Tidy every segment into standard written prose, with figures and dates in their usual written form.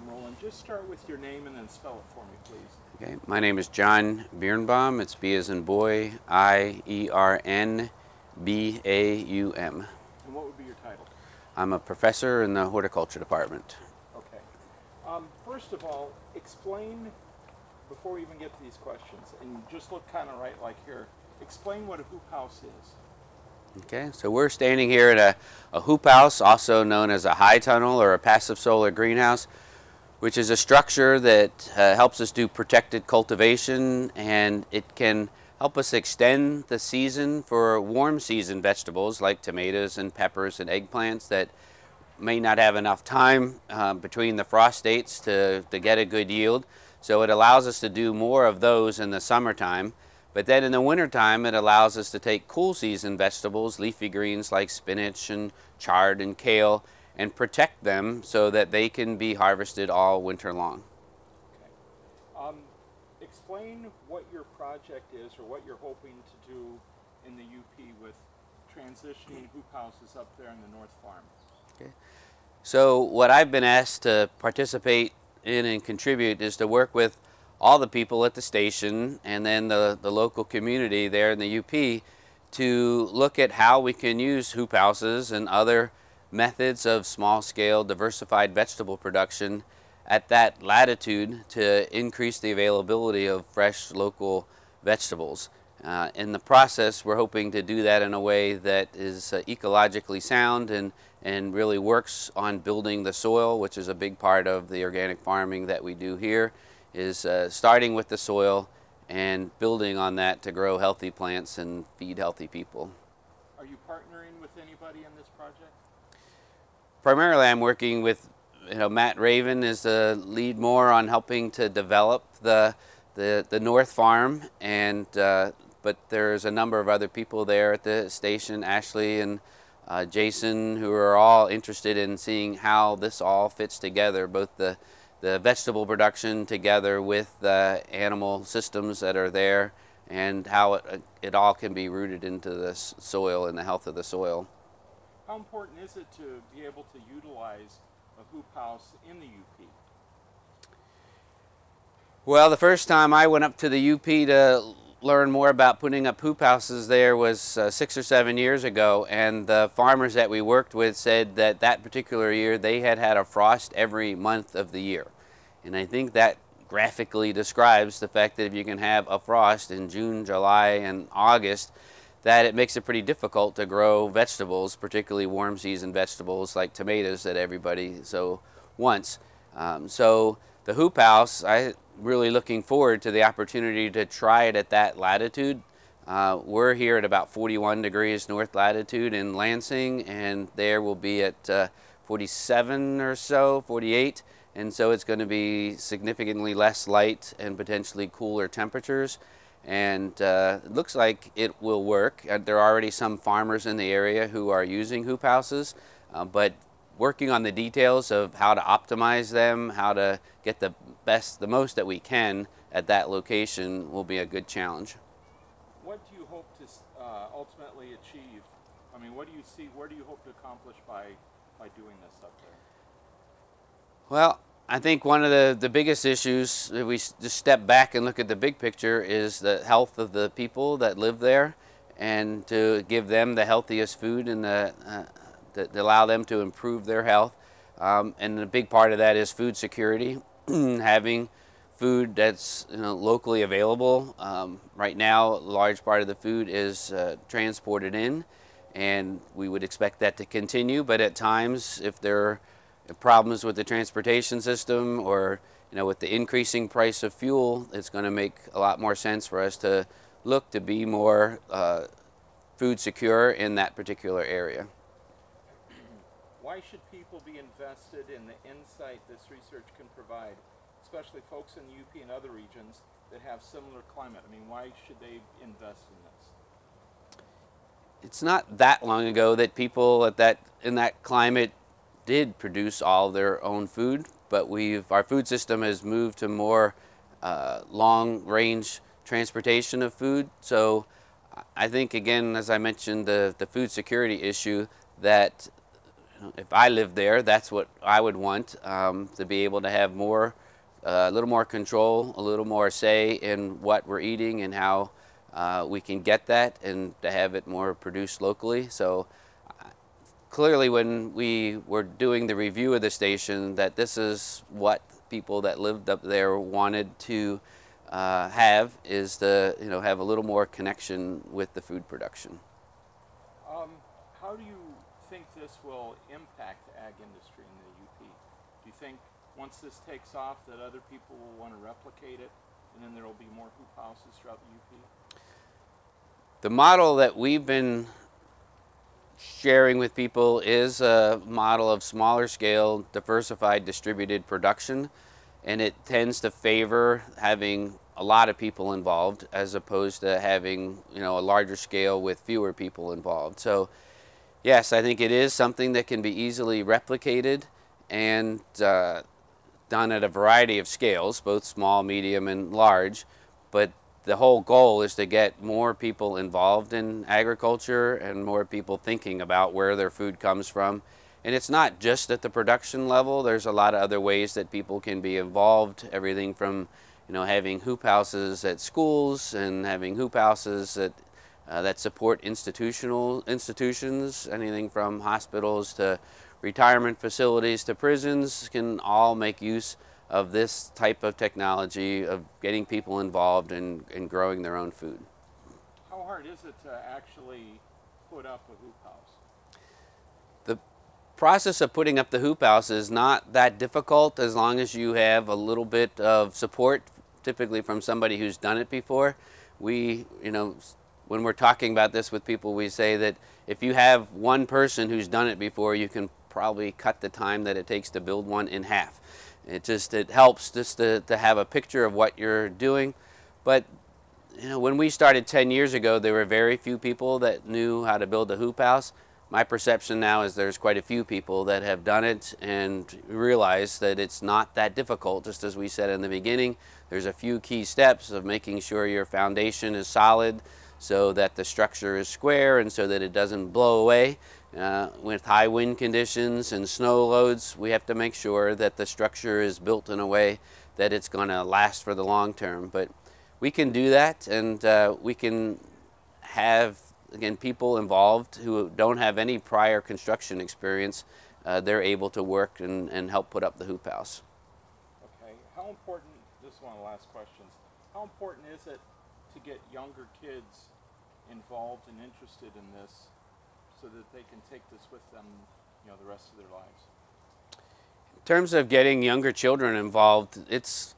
rolling. Just start with your name and then spell it for me, please. Okay, my name is John Biernbaum. It's B as in boy, I-E-R-N-B-A-U-M. And what would be your title? I'm a professor in the horticulture department. Okay. First of all, explain, before we even get to these questions, and just look kind of right like here, explain what a hoop house is. Okay, so we're standing here at a hoop house, also known as a high tunnel or a passive solar greenhouse, which is a structure that helps us do protected cultivation, and it can help us extend the season for warm season vegetables like tomatoes and peppers and eggplants that may not have enough time between the frost dates to get a good yield. So it allows us to do more of those in the summertime. But then in the wintertime, it allows us to take cool season vegetables, leafy greens like spinach and chard and kale, and protect them so that they can be harvested all winter long. Okay. Explain what your project is or what you're hoping to do in the UP with transitioning hoop houses up there in the North Farm. Okay. So what I've been asked to participate in and contribute is to work with all the people at the station and then the local community there in the UP to look at how we can use hoop houses and other methods of small-scale diversified vegetable production at that latitude to increase the availability of fresh local vegetables. In the process, we're hoping to do that in a way that is ecologically sound and really works on building the soil, which is a big part of the organic farming that we do here, is starting with the soil and building on that to grow healthy plants and feed healthy people. Are you partnering with anybody in this project? Primarily I'm working with, Matt Raven is the lead more on helping to develop the North Farm, and but there's a number of other people there at the station, Ashley and Jason, who are all interested in seeing how this all fits together, both the vegetable production together with the animal systems that are there, and how it all can be rooted into the soil and the health of the soil. How important is it to be able to utilize a hoop house in the UP? Well, the first time I went up to the UP to learn more about putting up hoop houses there was 6 or 7 years ago, and the farmers that we worked with said that that particular year they had a frost every month of the year. And I think that graphically describes the fact that if you can have a frost in June, July, and August, that it makes it pretty difficult to grow vegetables, particularly warm season vegetables like tomatoes that everybody so wants. So the hoop house, I'm really looking forward to the opportunity to try it at that latitude. We're here at about 41 degrees north latitude in Lansing, and there will be at 47 or so, 48. And so it's going to be significantly less light and potentially cooler temperatures. And it looks like it will work. There are already some farmers in the area who are using hoop houses, but working on the details of how to optimize them, how to get the most that we can at that location will be a good challenge. What do you hope to ultimately achieve? I mean, what do you see, where do you hope to accomplish by doing this up there? Well, I think one of the biggest issues, if we just step back and look at the big picture, is the health of the people that live there, and to give them the healthiest food and to allow them to improve their health. And a big part of that is food security, having food that's locally available. Right now, a large part of the food is transported in, and we would expect that to continue, but at times, if there are problems with the transportation system or with the increasing price of fuel, it's going to make a lot more sense for us to look to be more food secure in that particular area. Why should people be invested in the insight this research can provide, especially folks in the UP and other regions that have similar climate? I mean, why should they invest in this? It's not that long ago that people in that climate did produce all their own food, but our food system has moved to more long-range transportation of food. So I think, again, as I mentioned, the food security issue, that if I lived there, that's what I would want, to be able to have more, a little more control, a little more say in what we're eating and how we can get that, and to have it more produced locally. So clearly when we were doing the review of the station, that this is what people that lived up there wanted to have, is to have a little more connection with the food production. How do you think this will impact the ag industry in the UP? Do you think once this takes off that other people will want to replicate it, and then there will be more hoop houses throughout the UP? The model that we've been sharing with people is a model of smaller scale, diversified, distributed production, and it tends to favor having a lot of people involved as opposed to having a larger scale with fewer people involved. So yes, I think it is something that can be easily replicated and done at a variety of scales, both small, medium, and large, but the whole goal is to get more people involved in agriculture and more people thinking about where their food comes from. And it's not just at the production level. There's a lot of other ways that people can be involved, everything from having hoop houses at schools and having hoop houses that support institutions, anything from hospitals to retirement facilities to prisons, can all make use of this type of technology of getting people involved in growing their own food. How hard is it to actually put up a hoop house? The process of putting up the hoop house is not that difficult as long as you have a little bit of support, typically from somebody who's done it before. When we're talking about this with people, we say that if you have one person who's done it before, you can probably cut the time that it takes to build one in half. It helps just to have a picture of what you're doing. But when we started 10 years ago, there were very few people that knew how to build a hoop house. My perception now is there's quite a few people that have done it and realize that it's not that difficult. Just as we said in the beginning, there's a few key steps of making sure your foundation is solid so that the structure is square and so that it doesn't blow away. With high wind conditions and snow loads, we have to make sure that the structure is built in a way that it's going to last for the long term. But we can do that, and we can have, again, people involved who don't have any prior construction experience. They're able to work and help put up the hoop house. Okay, how important, this is one of the last questions, how important is it to get younger kids involved and interested in this so that they can take this with them, the rest of their lives? In terms of getting younger children involved, it's,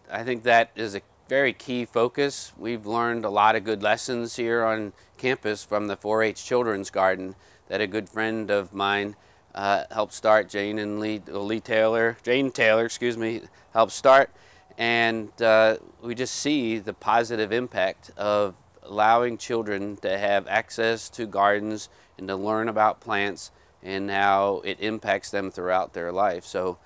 I think that is a very key focus. We've learned a lot of good lessons here on campus from the 4-H Children's Garden that a good friend of mine helped start. Jane Taylor, helped start, and we just see the positive impact of allowing children to have access to gardens and to learn about plants and how it impacts them throughout their life. So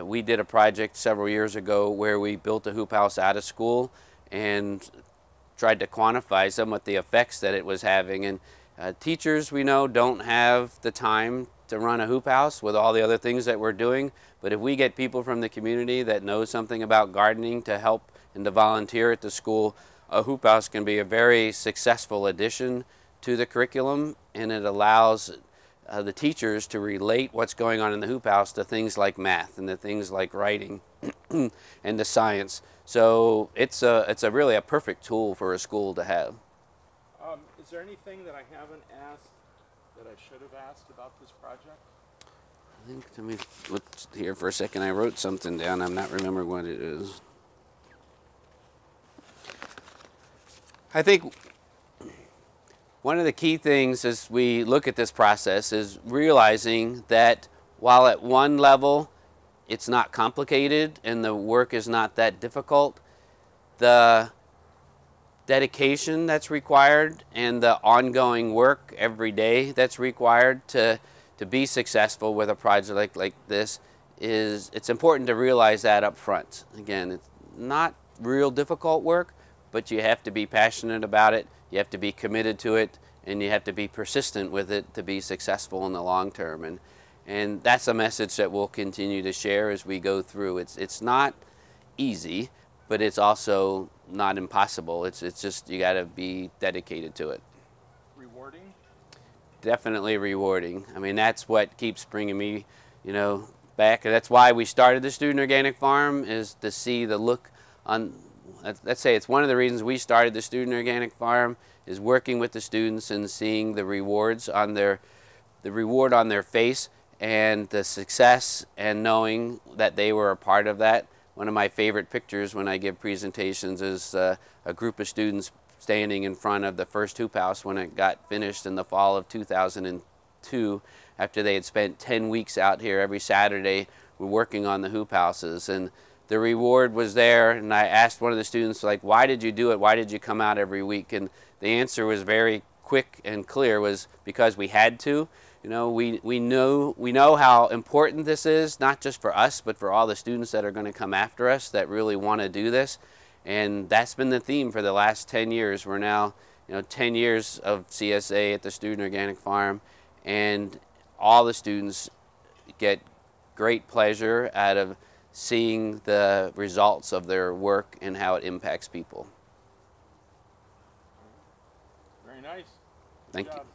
we did a project several years ago where we built a hoop house out of school and tried to quantify somewhat the effects that it was having. And teachers, we know, don't have the time to run a hoop house with all the other things that we're doing, but if we get people from the community that know something about gardening to help and to volunteer at the school, a hoop house can be a very successful addition to the curriculum, and it allows the teachers to relate what's going on in the hoop house to things like math and to things like writing and to science. So it's really a perfect tool for a school to have. Is there anything that I haven't asked that I should have asked about this project? I think, let me look here for a second. I wrote something down. I'm not remembering what it is. I think one of the key things as we look at this process is realizing that while at one level it's not complicated and the work is not that difficult, the dedication that's required and the ongoing work every day that's required to be successful with a project like this it's important to realize that up front. Again, it's not real difficult work, but you have to be passionate about it, you have to be committed to it, and you have to be persistent with it to be successful in the long term. And that's a message that we'll continue to share as we go through. It's not easy, but it's also not impossible. It's just you got to be dedicated to it. Rewarding? Definitely rewarding. I mean, that's what keeps bringing me, back. That's why we started the Student Organic Farm, is to see the look on, let's say it's one of the reasons we started the Student Organic Farm, is working with the students and seeing the rewards on the reward on their face and the success, and knowing that they were a part of that. One of my favorite pictures when I give presentations is a group of students standing in front of the first hoop house when it got finished in the fall of 2002, after they had spent 10 weeks out here every Saturday working on the hoop houses. And the reward was there, and I asked one of the students, like, why did you do it? Why did you come out every week? And the answer was very quick and clear, was because we had to. We know how important this is, not just for us, but for all the students that are going to come after us that really want to do this. And that's been the theme for the last 10 years. We're now, 10 years of CSA at the Student Organic Farm, and all the students get great pleasure out of seeing the results of their work and how it impacts people. Very nice. Thank Good you. job.